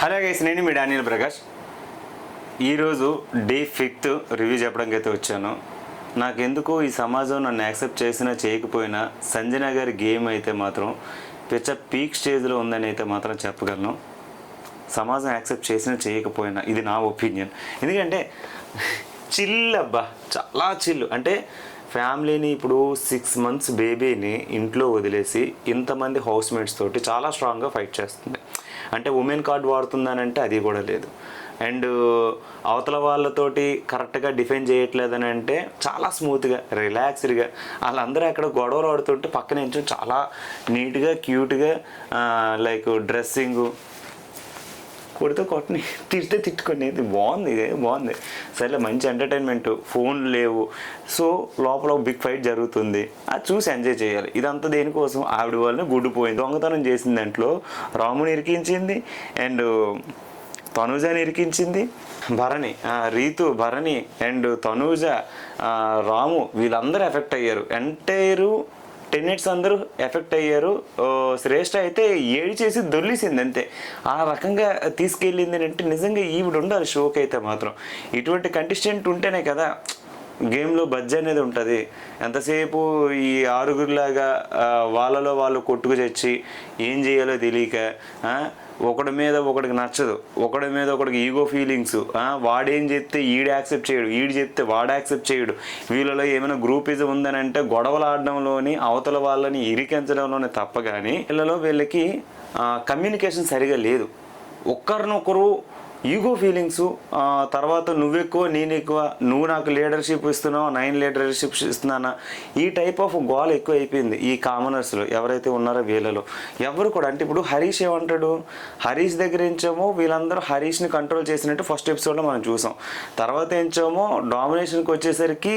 Hello guys, నేను మీ Daniel Prakash. ఈరోజు day 5th review చెప్పడానికి అయితే వచ్చాను. నాకెందుకో ఈ సమాజం నన్ను యాక్సెప్ట్ చేసినా చేయకపోయినా సంజన గారి గేమ్ అయితే మాత్రం పీక్ స్టేజ్లో ఉందని అయితే మాత్రం చెప్పగలను. సమాజం యాక్సెప్ట్ చేసినా చేయకపోయినా ఇది నా ఒపీనియన్. ఎందుకంటే చిల్ అబ్బా, చాలా చిల్. అంటే ఫ్యామిలీని ఇప్పుడు 6 months బేబీని ఇంట్లో వదిలేసి ఇంతమంది హౌస్ మేట్స్ తోటి చాలా స్ట్రాంగ్గా ఫైట్ చేస్తుంది. అంటే ఉమెన్ కార్డ్ వాడుతుందనంటే అది కూడా లేదు. అండ్ అవతల వాళ్ళతోటి కరెక్ట్గా డిఫెండ్ చేయట్లేదని అంటే చాలా స్మూత్గా రిలాక్స్డ్గా వాళ్ళందరూ అక్కడ గొడవలు ఆడుతుంటే పక్కన నుంచి చాలా నీట్గా క్యూట్గా లైక్ డ్రెస్సింగు కొడితే కొట్టని, తిడితే తిట్టుకునేది బాగుంది. సరే, మంచి ఎంటర్టైన్మెంట్. ఫోన్ లేవు, సో లోపల బిగ్ ఫైట్ జరుగుతుంది, అది చూసి ఎంజాయ్ చేయాలి. ఇదంతా దేనికోసం? ఆవిడ వాళ్ళని గుడ్డిపోయింది, దొంగతనం చేసిన దాంట్లో రాముని ఇరికించింది అండ్ తనూజని ఇరికించింది. భరణి అండ్ తనూజ, రాము వీళ్ళందరూ ఎఫెక్ట్ అయ్యారు. ఎంటైరు టెన్నెట్స్ అందరూ ఎఫెక్ట్ అయ్యారు. శ్రేష్ఠ అయితే ఏడి చేసి దొర్లిసింది అంతే. ఆ రకంగా తీసుకెళ్ళింది అంటే నిజంగా ఈవిడ ఉండాలి షోకి అయితే మాత్రం. ఇటువంటి కంటెస్టెంట్ ఉంటేనే కదా గేమ్లో బజ్జ అనేది ఉంటుంది. ఎంతసేపు ఈ ఆరుగురిలాగా వాళ్ళలో వాళ్ళు కొట్టుకు తెచ్చి ఏం చేయాలో తెలియక ఒకడి మీద ఒకడికి నచ్చదు, ఒకడి మీద ఒకడికి ఈగో ఫీలింగ్స్, వాడేం చెప్తే ఈడు యాక్సెప్ట్ చేయడు, ఈడు చెప్తే వాడు యాక్సెప్ట్ చేయడు. వీళ్ళలో ఏమైనా గ్రూపిజం ఉందని అంటే గొడవలు ఆడడంలోని అవతల వాళ్ళని ఇరికించడంలోనే తప్ప కానీ వీళ్ళకి కమ్యూనికేషన్ సరిగా లేదు. ఒక్కరినొకరు ఈగో ఫీలింగ్స్, తర్వాత నువ్వెక్కువ నేను ఎక్కువ, నువ్వు నాకు లీడర్షిప్ ఇస్తున్నావు, నేను లీడర్షిప్ ఇస్తున్నానా, ఈ టైప్ ఆఫ్ గోల్ ఎక్కువ అయిపోయింది ఈ కామనర్స్లో ఎవరైతే ఉన్నారో వీళ్ళలో. ఎవరు కూడా అంటే ఇప్పుడు హరీష్ ఏమంటాడు, హరీష్ దగ్గర ఏంచేమో వీళ్ళందరూ హరీష్ని కంట్రోల్ చేసినట్టు ఫస్ట్ ఎపిసోడ్లో మనం చూసాం. తర్వాత ఏంచేమో డామినేషన్కి వచ్చేసరికి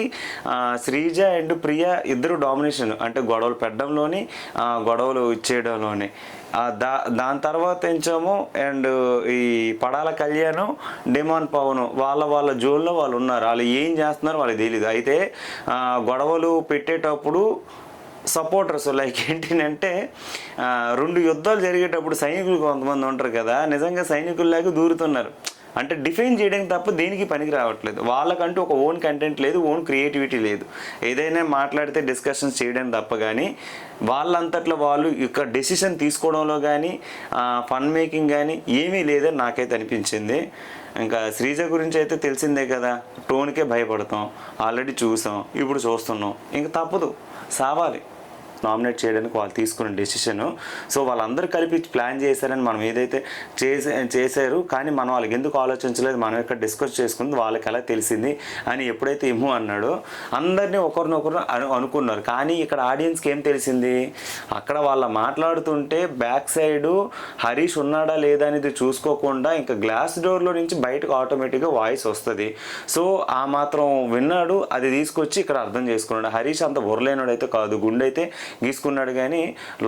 శ్రీజ అండ్ ప్రియ ఇద్దరు డామినేషన్, అంటే గొడవలు పెట్టడంలోని గొడవలు ఇచ్చేయడంలోని. దాని తర్వాత ఏంచేమో అండ్ ఈ పడాల కళ్యాణం, డిమాండ్ పవన్ వాళ్ళ జోన్లో వాళ్ళు ఉన్నారు. వాళ్ళు ఏం చేస్తున్నారో వాళ్ళకి తెలియదు. అయితే గొడవలు పెట్టేటప్పుడు సపోర్టర్స్ లైక్ ఏంటంటే 2 యుద్ధాలు జరిగేటప్పుడు సైనికులు కొంతమంది ఉంటారు కదా, నిజంగా సైనికుల్లాగా దూరుతున్నారు. అంటే డిఫైన్ చేయడానికి తప్ప దేనికి పనికి రావట్లేదు. వాళ్ళకంటూ ఒక ఓన్ కంటెంట్ లేదు, ఓన్ క్రియేటివిటీ లేదు. ఏదైనా మాట్లాడితే డిస్కషన్స్ చేయడం తప్ప కానీ వాళ్ళంతట్లో వాళ్ళు ఇక డెసిషన్ తీసుకోవడంలో కానీ ఫన్ మేకింగ్ కానీ ఏమీ లేదని నాకైతే అనిపించింది. ఇంకా శ్రీజ గురించి అయితే తెలిసిందే కదా, టోన్కే భయపడతాం, ఆల్రెడీ చూసాం, ఇప్పుడు చూస్తున్నాం, ఇంకా తప్పదు, సావాలి నామినేట్ చేయడానికి వాళ్ళు తీసుకున్న డెసిషను. సో వాళ్ళందరూ కలిపి ప్లాన్ చేశారని మనం ఏదైతే చేశారు, కానీ మనం వాళ్ళకి ఎందుకు ఆలోచించలేదు, మనం ఇక్కడ డిస్కస్ చేసుకుంది వాళ్ళకి ఎలా తెలిసింది అని ఎప్పుడైతే ఏమో అన్నాడో అందరినీ ఒకరినొకరు అనుకున్నారు. కానీ ఇక్కడ ఆడియన్స్కి ఏం తెలిసింది, అక్కడ వాళ్ళ మాట్లాడుతుంటే బ్యాక్ సైడు హరీష్ ఉన్నాడా లేదా అనేది చూసుకోకుండా ఇంకా గ్లాస్ డోర్లో నుంచి బయటకు ఆటోమేటిక్గా వాయిస్ వస్తుంది. సో ఆ మాత్రం విన్నాడు, అది తీసుకొచ్చి ఇక్కడ అర్థం చేసుకున్నాడు. హరీష్ అంత బుర్రలేనాడు అయితే కాదు, గుండె అయితే గీసుకున్నాడు కానీ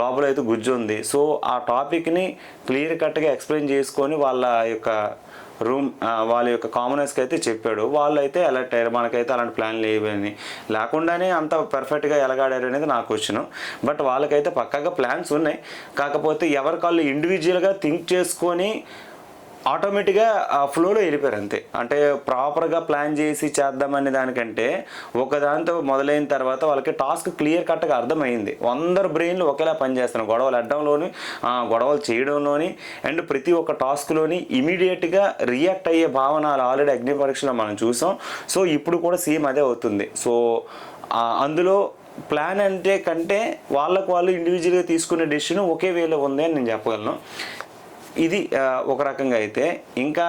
లోపల అయితే గుజ్జు ఉంది. సో ఆ టాపిక్ని క్లియర్ కట్గా ఎక్స్ప్లెయిన్ చేసుకొని వాళ్ళ యొక్క కామనర్స్కి అయితే చెప్పాడు. వాళ్ళు అయితే అలర్ట్ అయ్యారు, మనకైతే అలాంటి ప్లాన్ లేవని. లేకుండానే అంత పర్ఫెక్ట్గా ఎలాగాడారు అనేది నాకు వచ్చును. బట్ వాళ్ళకైతే పక్కాగా ప్లాన్స్ ఉన్నాయి. కాకపోతే ఎవరికాళ్ళు ఇండివిజువల్గా థింక్ చేసుకొని ఆటోమేటిక్గా ఫ్లోలో వెళ్ళిపోయారు అంతే. అంటే ప్రాపర్గా ప్లాన్ చేసి చేద్దామనే దానికంటే ఒకదాంతో మొదలైన తర్వాత వాళ్ళకి టాస్క్ క్లియర్ కట్గా అర్థమైంది. అందరు బ్రెయిన్లు ఒకేలా పనిచేస్తున్నారు, గొడవలు అడ్డంలోని గొడవలు చేయడంలోని అండ్ ప్రతి ఒక్క టాస్క్లోని ఇమీడియట్గా రియాక్ట్ అయ్యే భావనలు ఆల్రెడీ అగ్ని పరీక్షలో మనం చూసాం. సో ఇప్పుడు కూడా సేమ్ అదే అవుతుంది. సో అందులో ప్లాన్ అంటే కంటే వాళ్ళు ఇండివిజువల్గా తీసుకునే డెసిషన్ ఒకే వేలో ఉంది అని నేను చెప్పగలను. ఇది ఒక రకంగా అయితే. ఇంకా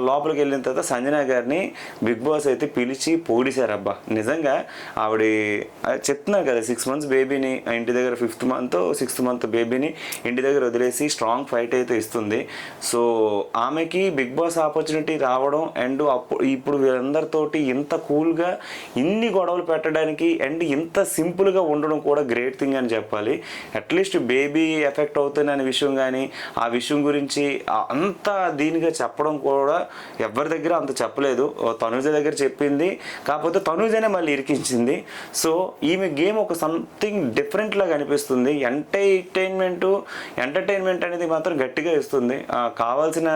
లోపలికి వెళ్ళిన తర్వాత సంజన గారిని బిగ్ బాస్ అయితే పిలిచి పొగిడిశారబ్బా. నిజంగా ఆవిడ చెప్తున్నారు కదా, 6 months బేబీని ఇంటి దగ్గర 5th month 6th month బేబీని ఇంటి దగ్గర వదిలేసి స్ట్రాంగ్ ఫైట్ అయితే ఇస్తుంది. సో ఆమెకి బిగ్ బాస్ ఆపర్చునిటీ రావడం అండ్ ఇప్పుడు వీళ్ళందరితోటి ఇంత కూల్గా ఇన్ని గొడవలు పెట్టడానికి అండ్ ఇంత సింపుల్గా ఉండడం కూడా గ్రేట్ థింగ్ అని చెప్పాలి. అట్లీస్ట్ బేబీ ఎఫెక్ట్ అవుతుందనే విషయం కానీ ఆ విషయం గురించి గురించి అంత దీనిగా చెప్పడం కూడా ఎవరి దగ్గర అంత చెప్పలేదు. తనుజ దగ్గర చెప్పింది, కాకపోతే తనుజనే మళ్ళీ ఇరికించింది. సో ఈమె గేమ్ ఒక సంథింగ్ డిఫరెంట్ లాగా అనిపిస్తుంది. ఎంటర్టైన్మెంట్ అనేది మాత్రం గట్టిగా ఇస్తుంది. కావాల్సిన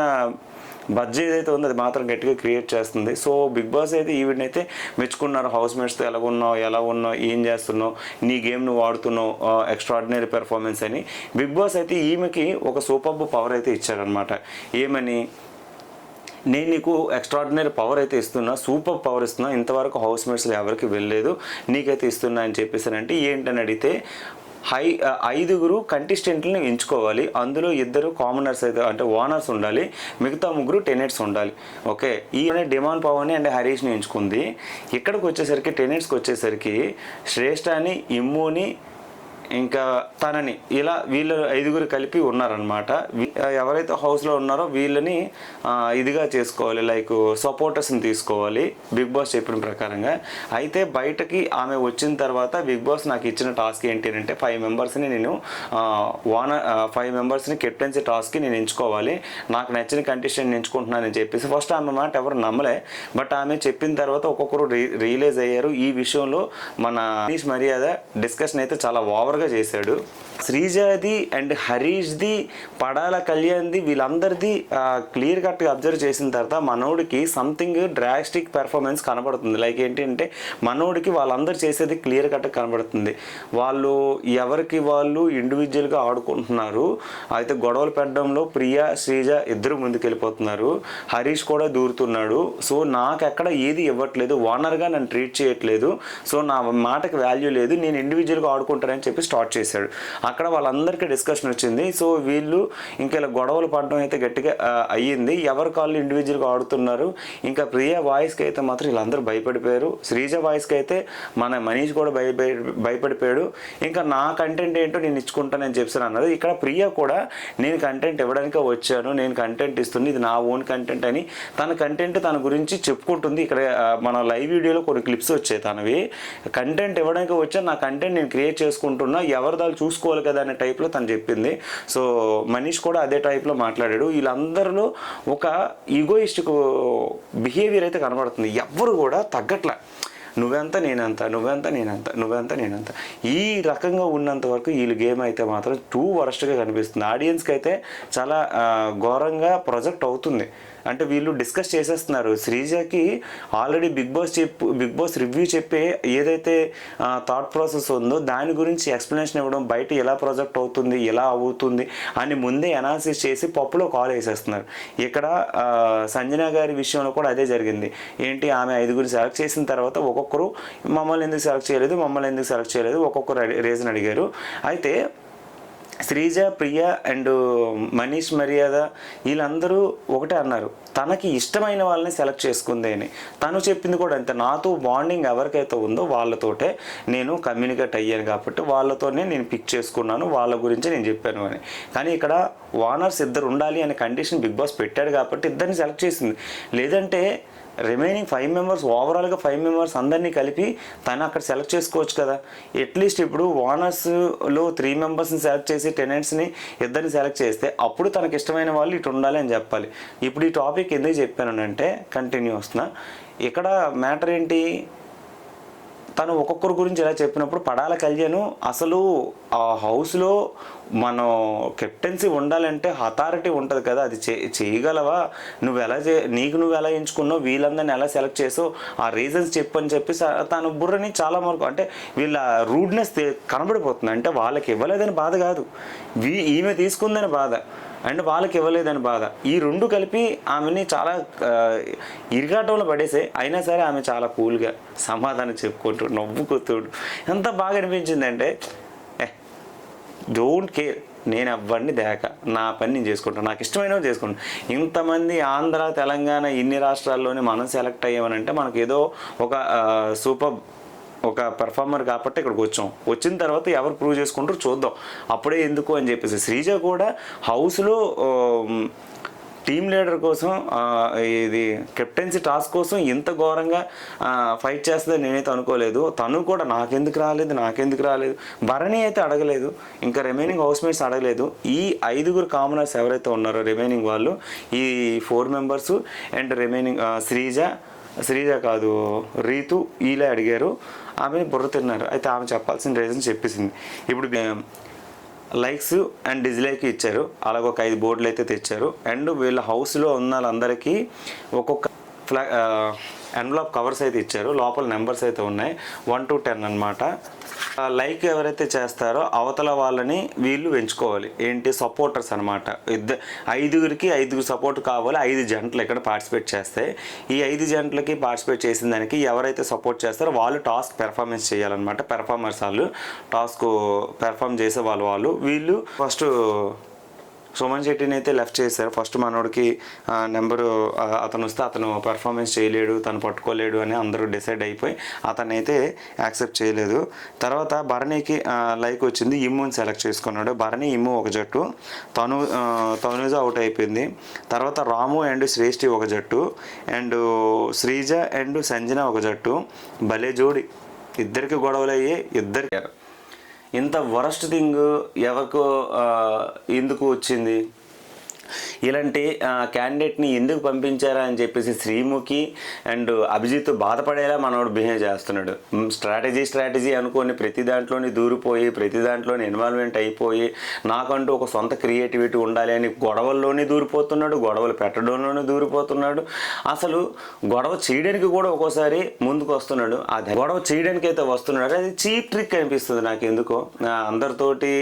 బడ్జెట్ ఏదైతే ఉందో అది మాత్రం గట్టిగా క్రియేట్ చేస్తుంది. సో బిగ్ బాస్ అయితే ఈవెంట్ అయితే మెచ్చుకున్నారు. హౌస్ మేట్స్తో ఎలా ఉన్నావు, ఏం చేస్తున్నావు, నీ గేమ్ నువ్వు ఆడుతున్నావు, ఎక్స్ట్రాడినరీ పెర్ఫార్మెన్స్ అని బిగ్ బాస్ అయితే ఈమెకి ఒక సూపర్బ్ పవర్ అయితే ఇచ్చాడనమాట. ఏమని, నేను నీకు ఎక్స్ట్రాడినరీ పవర్ అయితే ఇస్తున్నా, సూపర్ పవర్ ఇస్తున్నా, ఇంతవరకు హౌస్ మేట్స్లో ఎవరికి వెళ్ళలేదు, నీకైతే ఇస్తున్నా అని చెప్పేసానంటే ఏంటని అడిగితే 5 కంటెస్టెంట్లను ఎంచుకోవాలి. అందులో 2 కామనర్స్ అయితే అంటే ఓనర్స్ ఉండాలి, మిగతా 3 టెనెట్స్ ఉండాలి. ఓకే, ఈయన డిమాండ్ పవన్ని అండ్ హరీష్ని ఎంచుకుంది. ఇక్కడికి వచ్చేసరికి టెనెట్స్కి వచ్చేసరికి శ్రేష్ఠని, ఇమ్ముని, ఇంకా తనని, ఇలా వీళ్ళు 5 కలిపి ఉన్నారనమాట. ఎవరైతే హౌస్లో ఉన్నారో వీళ్ళని ఇదిగా చేసుకోవాలి, లైక్ సపోర్టర్స్ని తీసుకోవాలి బిగ్ బాస్ చెప్పిన ప్రకారంగా. అయితే బయటకి ఆమె వచ్చిన తర్వాత బిగ్ బాస్ నాకు ఇచ్చిన టాస్క్ ఏంటి అంటే 5 మెంబర్స్ని నేను 5 మెంబర్స్ని కెప్టెన్సీ టాస్క్కి నేను ఎంచుకోవాలి, నాకు నచ్చిన కంటెస్టెంట్ ఎంచుకుంటున్నానని చెప్పేసి ఫస్ట్ ఆమె మాట ఎవరు నమ్మలే. బట్ ఆమె చెప్పిన తర్వాత ఒక్కొక్కరు రియలైజ్ అయ్యారు. ఈ విషయంలో మన మనీష్ మర్యాద డిస్కషన్ అయితే చాలా ఓవర్గా చేశాడు. శ్రీజాది అండ్ హరీష్ది, పడాల కళ్యాణ్ది, వీళ్ళందరిది క్లియర్ కట్గా అబ్జర్వ్ చేసిన తర్వాత మనోడికి సంథింగ్ డ్రాస్టిక్ పెర్ఫార్మెన్స్ కనబడుతుంది. లైక్ ఏంటి అంటే మనోడికి వాళ్ళందరూ చేసేది క్లియర్ కట్గా కనబడుతుంది. వాళ్ళు ఎవరికి వాళ్ళు ఇండివిజువల్గా ఆడుకుంటున్నారు. అయితే గొడవలు పెట్టడంలో ప్రియా, శ్రీజ ఇద్దరు ముందుకెళ్ళిపోతున్నారు. హరీష్ కూడా దూరుతున్నాడు. సో నాకు ఎక్కడ ఏది ఇవ్వట్లేదు, ఓనర్గా నన్ను ట్రీట్ చేయట్లేదు, సో నా మాటకి వాల్యూ లేదు, నేను ఇండివిజువల్గా ఆడుకుంటానని చెప్పి స్టార్ట్ చేశాడు. అక్కడ వాళ్ళందరికీ డిస్కషన్ వచ్చింది. సో వీళ్ళు ఇంకా ఇలా గొడవలు పడడం అయితే గట్టిగా అయ్యింది. ఎవరి కాళ్ళు ఇండివిజువల్గా ఆడుతున్నారు. ఇంకా ప్రియా వాయిస్కి అయితే మాత్రం వీళ్ళందరూ భయపడిపోయారు. శ్రీజ వాయిస్కి అయితే మన మనీష్ కూడా భయపడిపోయాడు. ఇంకా నా కంటెంట్ ఏంటో నేను ఇచ్చుకుంటానని చెప్పాను అన్నది. ఇక్కడ ప్రియా కూడా నేను కంటెంట్ ఇవ్వడానికే వచ్చాను, నేను కంటెంట్ ఇస్తుంది, ఇది నా ఓన్ కంటెంట్ అని తన కంటెంట్ తన గురించి చెప్పుకుంటుంది. ఇక్కడ మన లైవ్ వీడియోలో కొన్ని క్లిప్స్ వచ్చాయి తనవి. కంటెంట్ ఇవ్వడానికి వచ్చా, నా కంటెంట్ నేను క్రియేట్ చేసుకుంటున్నా, ఎవరిదాలు చూసుకోవాలి కదా అనే టైప్లో తను చెప్పింది. సో మనీష్ కూడా అదే టైప్లో మాట్లాడాడు. వీళ్ళందరిలో ఒక ఈగోయిస్టిక్ బిహేవియర్ అయితే కనబడుతుంది. ఎవ్వరు కూడా తగ్గట్ల, నువ్వెంత నేనంత, నువ్వెంత. ఈ రకంగా ఉన్నంత వరకు వీళ్ళ గేమ్ అయితే మాత్రం టూ వరస్ట్గా కనిపిస్తుంది. ఆడియన్స్కి అయితే చాలా ఘోరంగా ప్రొజెక్ట్ అవుతుంది. అంటే వీళ్ళు డిస్కస్ చేసేస్తున్నారు. శ్రీజకి ఆల్రెడీ బిగ్ బాస్ రివ్యూ చెప్పే ఏదైతే థాట్ ప్రాసెస్ ఉందో దాని గురించి ఎక్స్ప్లెనేషన్ ఇవ్వడం, బయట ఎలా ప్రొజెక్ట్ అవుతుంది, ఎలా అవుతుంది అని ముందే అనాలిసిస్ చేసి పప్పులో కాల్ వేసేస్తున్నారు. ఇక్కడ సంజన గారి విషయంలో కూడా అదే జరిగింది. ఏంటి, ఆమె 5 సెలెక్ట్ చేసిన తర్వాత ఒక్కొక్కరు మమ్మల్ని ఎందుకు సెలెక్ట్ చేయలేదు, ఒక్కొక్కరు రీజన్ అడిగారు. అయితే శ్రీజ, ప్రియ అండ్ మనీష్ మర్యాద వీళ్ళందరూ ఒకటే అన్నారు, తనకి ఇష్టమైన వాళ్ళని సెలెక్ట్ చేసుకుంది అని. తను చెప్పింది కూడా అంతే, నాతో బాండింగ్ ఎవరికైతే ఉందో వాళ్ళతోటే నేను కమ్యూనికేట్ అయ్యాను కాబట్టి వాళ్ళతోనే నేను పిక్ చేసుకున్నాను, వాళ్ళ గురించి నేను చెప్పాను అని. కానీ ఇక్కడ ఓనర్స్ 2 ఉండాలి అనే కండిషన్ బిగ్ బాస్ పెట్టాడు కాబట్టి 2ని సెలెక్ట్ చేసింది. లేదంటే రిమైనింగ్ 5 మెంబర్స్, ఓవరాల్గా 5 మెంబర్స్ అందరినీ కలిపి తను అక్కడ సెలెక్ట్ చేసుకోవచ్చు కదా. అట్లీస్ట్ ఇప్పుడు ఓనర్స్లో 3 మెంబర్స్ని సెలెక్ట్ చేసి టెనెంట్స్ని 2ని సెలెక్ట్ చేస్తే అప్పుడు తనకి ఇష్టమైన వాళ్ళు ఇటు ఉండాలి అని చెప్పాలి. ఇప్పుడు ఈ టాపిక్ ఎందుకు చెప్పాను అంటే కంటిన్యూ వస్తున్నా. ఇక్కడ మ్యాటర్ ఏంటి, తను ఒక్కొక్కరి గురించి ఎలా చెప్పినప్పుడు పడాల కళ్యాణ్ అసలు ఆ హౌస్లో మనం కెప్టెన్సీ ఉండాలంటే అథారిటీ ఉంటుంది కదా, అది చేయగలవా, నువ్వు ఎలా ఎంచుకున్నావు, వీళ్ళందరినీ ఎలా సెలెక్ట్ చేసావు, ఆ రీజన్స్ చెప్పని చెప్పి తను బుర్రని చాలా వరకు అంటే వీళ్ళ రూడ్నెస్ కనబడిపోతుంది. అంటే వాళ్ళకి ఇవ్వలేదని బాధ కాదు, ఈమె తీసుకుందని బాధ, అండ్ వాళ్ళకి ఇవ్వలేదని బాధ. ఈ 2 కలిపి ఆమెని చాలా ఇరిగాటంలో పడేసే. అయినా సరే ఆమె చాలా కూల్గా సమాధానం చెప్పుకుంటూ నవ్వుకుతూడు ఎంత బాగా అనిపించిందంటే, డోంట్ కేర్, నేను ఎవరిని దేక, నా పని నేను చేసుకుంటాను, నాకు ఇష్టమైనవి చేసుకుంటాను. ఇంతమంది ఆంధ్ర, తెలంగాణ ఇన్ని రాష్ట్రాల్లోనే మనం సెలెక్ట్ అయ్యామనంటే మనకు ఏదో ఒక పెర్ఫార్మర్ కాబట్టి ఇక్కడికి వచ్చిన తర్వాత ఎవరు ప్రూవ్ చేసుకుంటారో చూద్దాం, అప్పుడే ఎందుకు అని చెప్పేసి. శ్రీజ కూడా హౌస్లో టీమ్ లీడర్ కోసం ఇది కెప్టెన్సీ టాస్క్ కోసం ఇంత ఘోరంగా ఫైట్ చేస్తుందని నేనైతే అనుకోలేదు. తను కూడా నాకెందుకు రాలేదు భరణి అయితే అడగలేదు, ఇంకా రిమైనింగ్ హౌస్మేట్స్ అడగలేదు. ఈ 5 కామనర్స్ ఎవరైతే ఉన్నారో రిమైనింగ్ వాళ్ళు, ఈ 4 మెంబర్స్ అండ్ రిమైనింగ్ శ్రీజ కాదు రీతు వీళ్ళే అడిగారు. ఆమె బుర్ర తిన్నారు. అయితే ఆమె చెప్పాల్సిన రీజన్ చెప్పేసింది. ఇప్పుడు లైక్స్ అండ్ డిస్లైక్ ఇచ్చారు, అలాగ ఒక 5 బోర్డులు అయితే తెచ్చారు. అండ్ వీళ్ళ హౌస్లో ఉన్న వాళ్ళందరికీ ఒక్కొక్క ఎన్వలప్ కవర్స్ అయితే ఇచ్చారు. లోపల నెంబర్స్ అయితే ఉన్నాయి 1 to 10 అనమాట. లైక్ ఎవరైతే చేస్తారో అవతల వాళ్ళని వీళ్ళు పెంచుకోవాలి. ఏంటి సపోర్టర్స్ అనమాట. 5 సపోర్ట్ కావాలి. 5 జంటలు ఇక్కడ పార్టిసిపేట్ చేస్తాయి. ఈ 5 జంటలకి పార్టిసిపేట్ చేసిన దానికి ఎవరైతే సపోర్ట్ చేస్తారో వాళ్ళు టాస్క్ పెర్ఫార్మెన్స్ చేయాలన్నమాట. పెర్ఫార్మర్స్ వాళ్ళు టాస్క్ పెర్ఫామ్ చేసే వాళ్ళు వీళ్ళు ఫస్ట్ సుమన్ శెట్టిని అయితే లెఫ్ట్ చేశారు. ఫస్ట్ మనోడికి నెంబరు అతను వస్తే అతను పర్ఫార్మెన్స్ చేయలేడు, తను పట్టుకోలేడు అని అందరూ డిసైడ్ అయిపోయి అతన్ని అయితే యాక్సెప్ట్ చేయలేదు. తర్వాత భరణికి లైక్ వచ్చింది, ఇమ్ముని సెలెక్ట్ చేసుకున్నాడు. భరణి ఇమ్ము ఒక జట్టు, తనుజ అవుట్ అయిపోయింది. తర్వాత రాము అండ్ శ్రేష్ఠి ఒక జట్టు, అండ్ శ్రీజ అండ్ సంజన ఒక జట్టు. భలే జోడి, ఇద్దరికి గొడవలు అయ్యి ఇద్దరికి. ఇంత వరస్ట్ థింగ్ ఎవరికో ఎందుకు వచ్చింది? ఇలాంటి క్యాండిడేట్ని ఎందుకు పంపించారా అని చెప్పేసి శ్రీముఖి అండ్ అభిజిత్ బాధపడేలా మనోడు బిహేవ్ చేస్తున్నాడు. స్ట్రాటజీ అనుకొని ప్రతి దాంట్లోని దూరిపోయి ప్రతి దాంట్లోని ఇన్వాల్వ్మెంట్ అయిపోయి నాకంటూ ఒక సొంత క్రియేటివిటీ ఉండాలి అని గొడవల్లోనే దూరిపోతున్నాడు, గొడవలు పెట్టడంలోనే దూరిపోతున్నాడు. అసలు గొడవ చేయడానికి కూడా ఒక్కోసారి ముందుకు వస్తున్నాడు. అది గొడవ చేయడానికి అయితే వస్తున్నాడు, అది చీప్ ట్రిక్ అనిపిస్తుంది నాకు ఎందుకో. అందరితోటి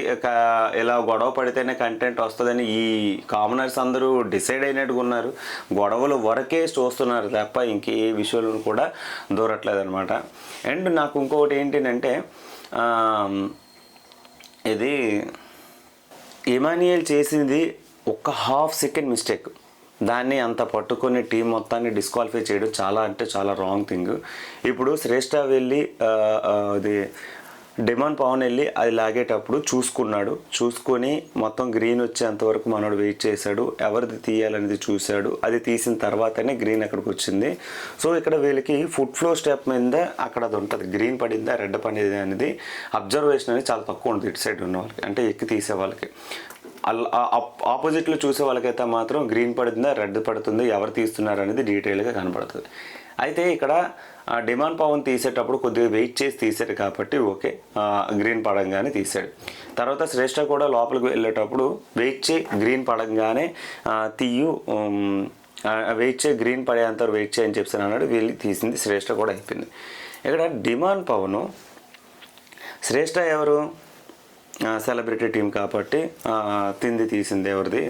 ఇలా గొడవ పడితేనే కంటెంట్ వస్తుందని ఈ కామనర్స్ అందరూ డిసైడ్ అయినట్టుగా ఉన్నారు. గొడవలు వరకే చూస్తున్నారు తప్ప ఇంకే విషయాలను కూడా దూరట్లేదు అనమాట. అండ్ నాకు ఇంకొకటి ఏంటంటే ఇది ఇమానియల్ చేసింది ఒక ½ సెకండ్ మిస్టేక్. దాన్ని అంత పట్టుకొని టీం మొత్తాన్ని డిస్క్వాలిఫై చేయడం చాలా అంటే చాలా రాంగ్ థింగ్. ఇప్పుడు శ్రేష్ఠ వెళ్ళి అది డిమాండ్ పవన్ వెళ్ళి అది లాగేటప్పుడు చూసుకొని మొత్తం గ్రీన్ వచ్చేంతవరకు మనోడు వెయిట్ చేశాడు, ఎవరిది తీయాలనేది చూశాడు. అది తీసిన తర్వాతనే గ్రీన్ అక్కడికి వచ్చింది. సో ఇక్కడ వీళ్ళకి ఫుడ్ ఫ్లో స్టెప్ మీద అక్కడ అది ఉంటుంది, గ్రీన్ పడిందా రెడ్ పడిందా అనేది అబ్జర్వేషన్ అనేది చాలా తక్కువ ఉంటుంది ఇటు సైడ్ ఉన్న వాళ్ళకి, అంటే ఎక్కి తీసే వాళ్ళకి. ఆపోజిట్లో చూసే వాళ్ళకైతే మాత్రం గ్రీన్ పడుతుందా రెడ్ పడుతుందా ఎవరు తీస్తున్నారు అనేది డీటెయిల్గా కనపడుతుంది. అయితే ఇక్కడ డిమాండ్ పవన్ తీసేటప్పుడు కొద్దిగా వెయిట్ చేసి తీసాడు కాబట్టి ఓకే, గ్రీన్ పడంగానే తీసాడు. తర్వాత శ్రేష్ఠ కూడా లోపలికి వెళ్ళేటప్పుడు వెయిట్ చేయి గ్రీన్ పడంగానే తీయు, వెయిట్ చేయి గ్రీన్ పడేంత వెయిట్ చేయని చెప్పాను అన్నాడు. వీళ్ళు తీసింది శ్రేష్ఠ కూడా అయిపోయింది. ఇక్కడ డిమాండ్ పవను శ్రేష్ఠ ఎవరు సెలబ్రిటీ టీం కాబట్టి తింది తీసింది ఎవరిది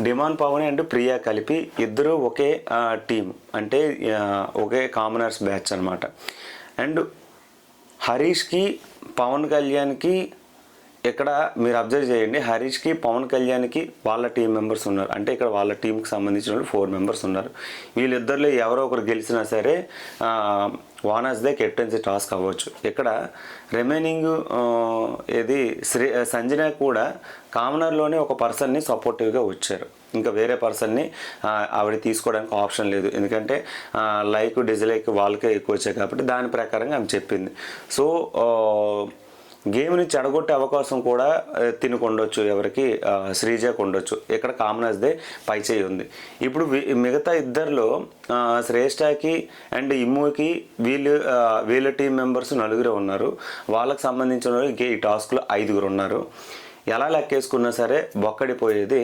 డిమాండ్ పవన్ అండ్ ప్రియా కలిపి ఇద్దరు ఒకే టీం, అంటే ఒకే కామనర్స్ బ్యాచ్ అనమాట. అండ్ హరీష్కి పవన్ కళ్యాణ్కి ఇక్కడ మీరు అబ్జర్వ్ చేయండి, హరీష్కి పవన్ కళ్యాణ్కి వాళ్ళ టీం మెంబర్స్ ఉన్నారు, అంటే ఇక్కడ వాళ్ళ టీంకి సంబంధించిన వాళ్ళు 4 మెంబర్స్ ఉన్నారు. వీళ్ళిద్దరిలో ఎవరో ఒకరు గెలిచినా సరే వానస్దే కెప్టెన్సీ టాస్క్ అవ్వచ్చు. ఇక్కడ రిమైనింగ్ ఇది సంజన కూడా కామనర్లోనే ఒక పర్సన్ని సపోర్టివ్గా వచ్చారు, ఇంకా వేరే పర్సన్ని ఆవిడ తీసుకోవడానికి ఆప్షన్ లేదు, ఎందుకంటే లైక్ డిస్లైక్ వాళ్ళకే ఎక్కువ వచ్చాయి కాబట్టి దాని ప్రకారంగా ఆమె చెప్పింది. సో గేమ్ని చెడగొట్టే అవకాశం కూడా తినుకొండొచ్చు, ఎవరికి శ్రీజకు ఉండొచ్చు. ఇక్కడ కామనర్స్దే పైచేయి ఉంది. ఇప్పుడు మిగతా ఇద్దరిలో శ్రేష్ఠకి అండ్ ఇమ్ముకి వీళ్ళ టీం మెంబర్స్ 4 ఉన్నారు. వాళ్ళకి సంబంధించిన వాళ్ళు ఈ టాస్క్లో 5 ఉన్నారు. ఎలా లెక్కేసుకున్నా సరే బొక్కడిపోయేది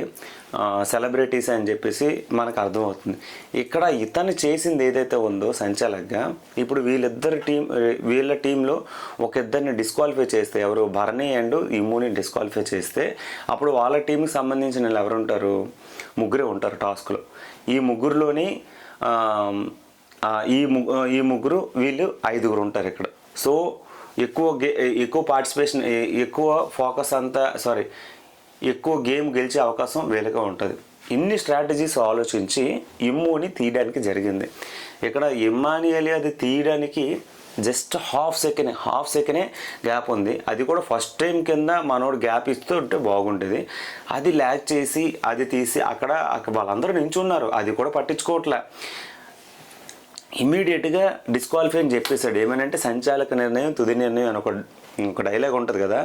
సెలబ్రిటీస్ అని చెప్పేసి మనకు అర్థమవుతుంది. ఇక్కడ ఇతను చేసింది ఏదైతే ఉందో సంచాలకగా, ఇప్పుడు వీళ్ళ టీంలో ఒక ఇద్దరిని డిస్క్వాలిఫై చేస్తే, ఎవరు భరణి అండ్ ఇమ్ముని డిస్క్వాలిఫై చేస్తే అప్పుడు వాళ్ళ టీంకి సంబంధించిన వాళ్ళు ఎవరు ఉంటారు? 3 ఉంటారు టాస్క్లో. ఈ ముగ్గురులోని ఈ ముగ్గురు వీళ్ళు 5 ఉంటారు ఇక్కడ. సో ఎక్కువ పార్టిసిపేషన్, ఎక్కువ ఫోకస్ ఎక్కువ గేమ్ గెలిచే అవకాశం వీళ్ళకే ఉంటుంది. ఇన్ని స్ట్రాటజీస్ ఆలోచించి ఇమ్ముని తీయడానికి జరిగింది. ఇక్కడ ఇమ్మానియల్ అది తీయడానికి జస్ట్ హాఫ్ సెకండే గ్యాప్ ఉంది. అది కూడా ఫస్ట్ టైం కింద మనోడు గ్యాప్ ఇస్తూ ఉంటే బాగుంటుంది. అది ల్యాగ్ చేసి అది తీసి అక్కడ వాళ్ళందరూ నించున్నారు, అది కూడా పట్టించుకోవట్లే. ఇమ్మీడియట్గా డిస్క్వాలిఫై అని చెప్పేశాడు. ఏమనంటే సంచాలక నిర్ణయం తుది నిర్ణయం అని ఒక డైలాగ్ ఉంటుంది కదా,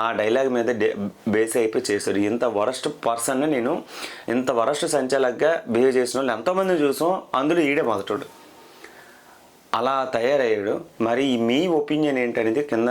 ఆ డైలాగ్ మీద బేస్ అయిపోయి చేశాడు. ఇంత వరస్ట్ పర్సన్ని నేను ఇంత వరస్ట్ సంచాలకగా బిహేవ్ చేసిన వాళ్ళు ఎంతోమంది చూసాం, అందులో ఈడే మొదటోడు. అలా తయారయ్యాడు. మరి మీ ఒపీనియన్ ఏంటనేది కింద